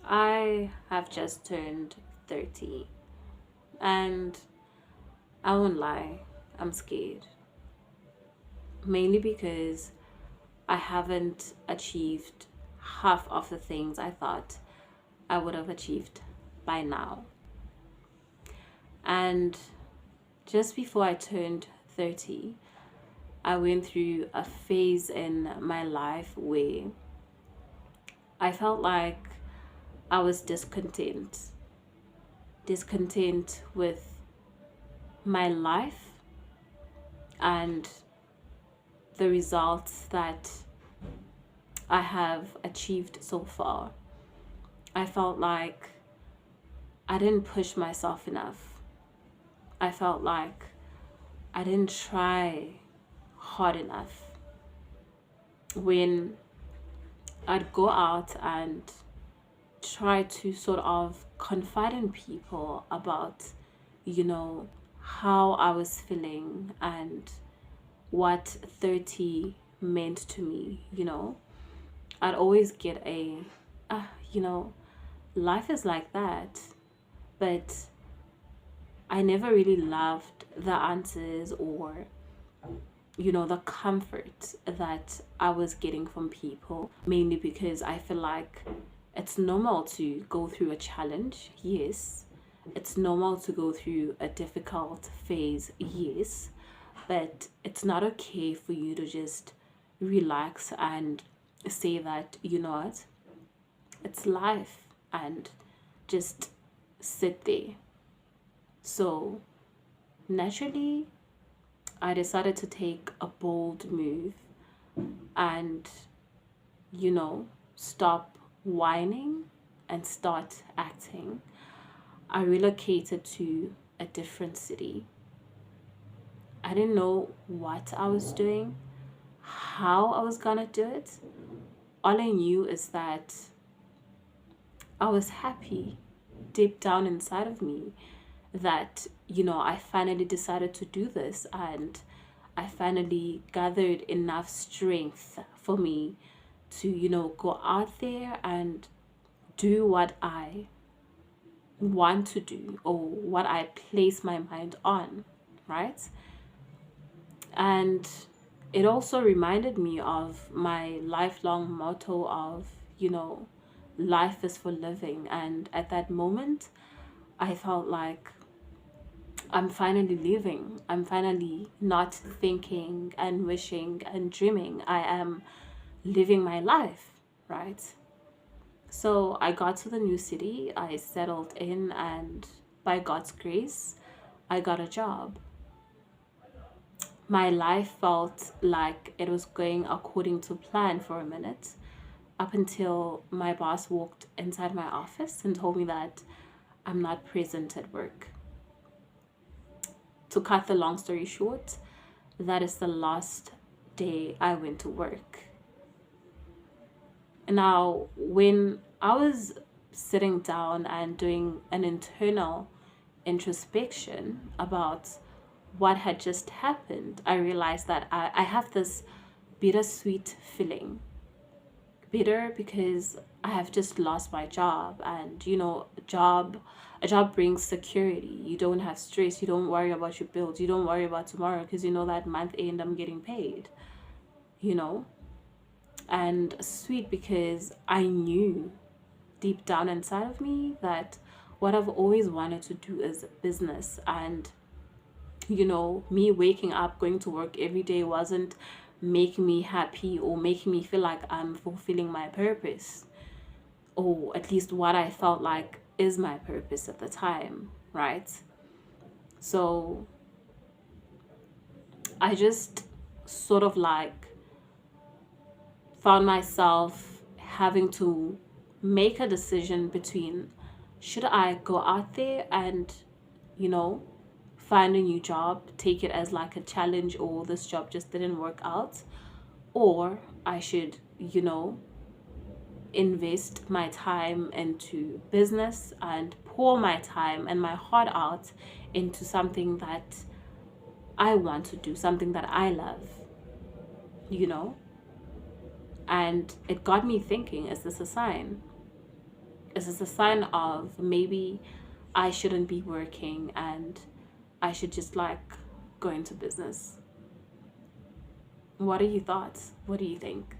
I have just turned 30, and I won't lie, I'm scared. Mainly because I haven't achieved half of the things I thought I would have achieved by now. And just before I turned 30, I went through a phase in my life where I felt like I was discontent with my life and the results that I have achieved so far. I felt like I didn't push myself enough. I felt like I didn't try hard enough. When I'd go out and try to sort of confide in people about, you know, how I was feeling and what 30 meant to me. I'd always get ah, you know, life is like that. But I never really loved the answers or, the comfort that I was getting from people, mainly because I feel like it's normal to go through a challenge, yes. It's normal to go through a difficult phase, yes. But it's not okay for you to just relax and say that, you know what, it's life, and just sit there. So naturally, I decided to take a bold move and, stop whining and start acting. I relocated to a different city. I didn't know what I was doing, how I was gonna do it. All I knew is that I was happy deep down inside of me that, I finally decided to do this, and I finally gathered enough strength for me to, go out there and do what I want to do or what I place my mind on, right? And it also reminded me of my lifelong motto of, life is for living. And at that moment, I felt like I'm finally living. I'm finally not thinking and wishing and dreaming. I am living my life, right? So I got to the new city, I settled in, and by God's grace, I got a job. My life felt like it was going according to plan for a minute, up until my boss walked inside my office and told me that I'm not present at work. To cut the long story short, that is the last day I went to work. Now, when I was sitting down and doing an internal introspection about what had just happened, I realized that I have this bittersweet feeling. Bitter because I have just lost my job, and a job brings security. You don't have stress, you don't worry about your bills, you don't worry about tomorrow because you know that month end I'm getting paid, you know. And sweet because I knew deep down inside of me that what I've always wanted to do is business. And me waking up going to work every day wasn't making me happy or making me feel like I'm fulfilling my purpose, or at least what I felt like is my purpose at the time, right? So I just sort of like found myself having to make a decision between, should I go out there and, you know, find a new job, take it as like a challenge, or this job just didn't work out, or I should, invest my time into business and pour my time and my heart out into something that I want to do, something that I love, you know? And it got me thinking, is this a sign? Is this a sign of maybe I shouldn't be working and I should just like go into business? What are your thoughts? What do you think?